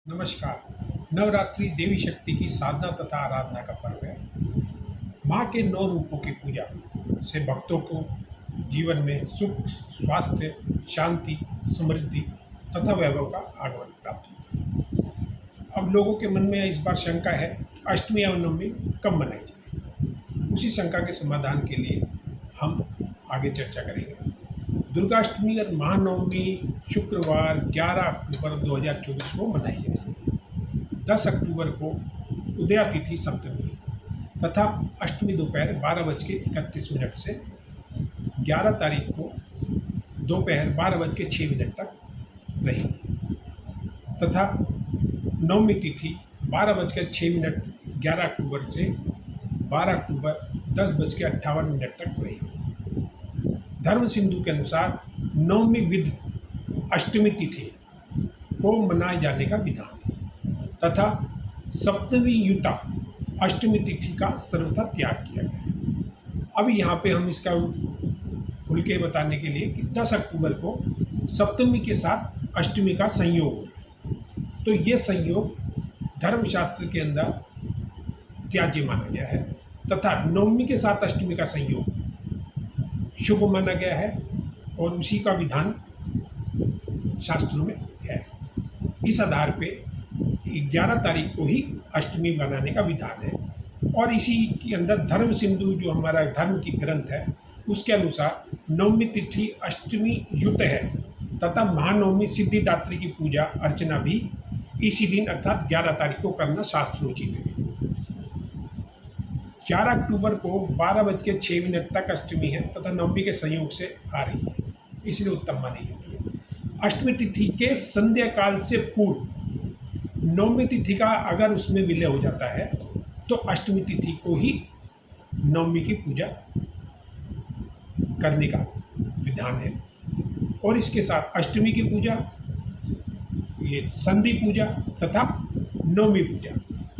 नमस्कार। नवरात्रि देवी शक्ति की साधना तथा आराधना का पर्व है। माँ के 9 रूपों की पूजा से भक्तों को जीवन में सुख, स्वास्थ्य, शांति, समृद्धि तथा वैभव का आगमन प्राप्त होता है। अब लोगों के मन में इस बार शंका है, अष्टमी एवं नवमी कब मनाई जाए? उसी शंका के समाधान के लिए हम आगे चर्चा करेंगे। दुर्गाष्टमी और महानवमी शुक्रवार 11 अक्टूबर 2024 को मनाई जाएगी। 10 अक्टूबर को उदया तिथि सप्तमी तथा अष्टमी दोपहर 12:31 से 11 तारीख को दोपहर 12:06 तक रहेगी तथा नवमी तिथि 12:06 11 अक्टूबर से 12 अक्टूबर 10:58 तक रहेगी। धर्म सिंधु के अनुसार नवमी विद अष्टमी तिथि को मनाए जाने का विधान है तथा सप्तमी युता अष्टमी तिथि का सर्वथा त्याग किया गया है। अब यहाँ पे हम इसका खुल के बताने के लिए कि 10 अक्टूबर को सप्तमी के साथ अष्टमी का संयोग हो, तो ये संयोग धर्मशास्त्र के अंदर त्याज्य माना गया है तथा नवमी के साथ अष्टमी का संयोग शुभ माना गया है और उसी का विधान शास्त्रों में है। इस आधार पे 11 तारीख को ही अष्टमी बनाने का विधान है और इसी के अंदर धर्म सिंधु जो हमारा धर्म की ग्रंथ है उसके अनुसार नवमी तिथि अष्टमी युत है तथा महानवमी सिद्धिदात्री की पूजा अर्चना भी इसी दिन अर्थात 11 तारीख को करना शास्त्रोचित है। 11 अक्टूबर को 12:06 तक अष्टमी है तथा नवमी के संयोग से आ रही है, इसलिए उत्तम मानी जाती है। अष्टमी तिथि के संध्या काल से पूर्व नवमी तिथि का अगर उसमें विलय हो जाता है तो अष्टमी तिथि को ही नवमी की पूजा करने का विधान है और इसके साथ अष्टमी की पूजा, ये संधि पूजा तथा नवमी पूजा,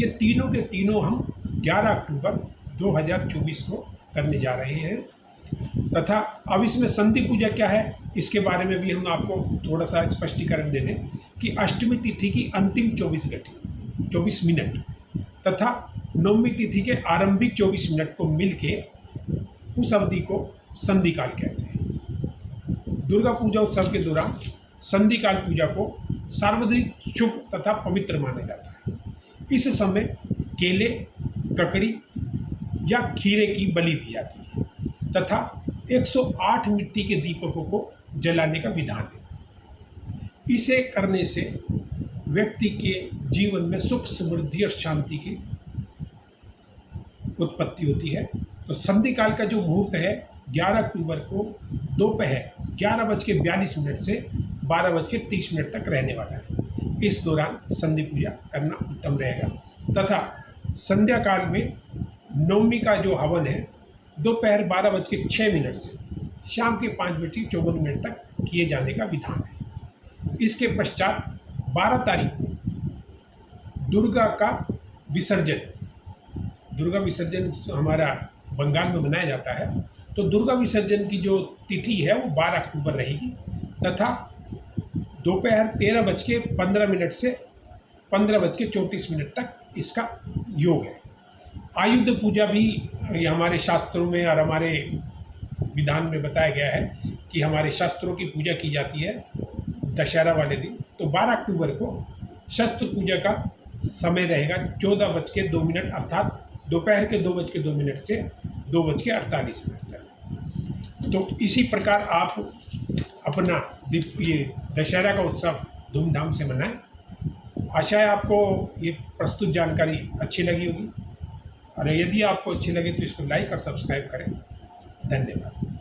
ये तीनों के तीनों हम 11 अक्टूबर 2024 को करने जा रहे हैं तथा अब इसमें संधि पूजा क्या है इसके बारे में भी हम आपको थोड़ा सा स्पष्टीकरण दे दें कि अष्टमी तिथि की अंतिम 24 मिनट तथा नवमी तिथि के आरंभिक 24 मिनट को मिलके उस अवधि को संधि काल कहते हैं। दुर्गा पूजा उत्सव के दौरान संधि काल पूजा को सर्वाधिक शुभ तथा पवित्र माना जाता है। इस समय केले, ककड़ी या खीरे की बलि दी जाती है तथा 108 मिट्टी के दीपकों को जलाने का विधान है। इसे करने से व्यक्ति के जीवन में सुख, समृद्धि और शांति की उत्पत्ति होती है। तो संधि काल का जो मुहूर्त है 11 अक्टूबर को दोपहर 11:42 से 12:30 तक रहने वाला है। इस दौरान संधि पूजा करना उत्तम रहेगा तथा संध्या काल में नवमी का जो हवन है दोपहर 12:06 से शाम के 5:54 तक किए जाने का विधान है। इसके पश्चात 12 तारीख को दुर्गा विसर्जन हमारा बंगाल में मनाया जाता है, तो दुर्गा विसर्जन की जो तिथि है वो 12 अक्टूबर रहेगी तथा दोपहर 13:15 से 15:34 तक इसका योग है। आयुध पूजा भी हमारे शास्त्रों में और हमारे विधान में बताया गया है कि हमारे शास्त्रों की पूजा की जाती है दशहरा वाले दिन। तो 12 अक्टूबर को शस्त्र पूजा का समय रहेगा 14:02 अर्थात दोपहर के 2:02 से 2:48 तक। तो इसी प्रकार आप अपना ये दशहरा का उत्सव धूमधाम से मनाएं। आशा है आपको ये प्रस्तुत जानकारी अच्छी लगी होगी और यदि आपको अच्छी लगे तो इसको लाइक और सब्सक्राइब करें। धन्यवाद।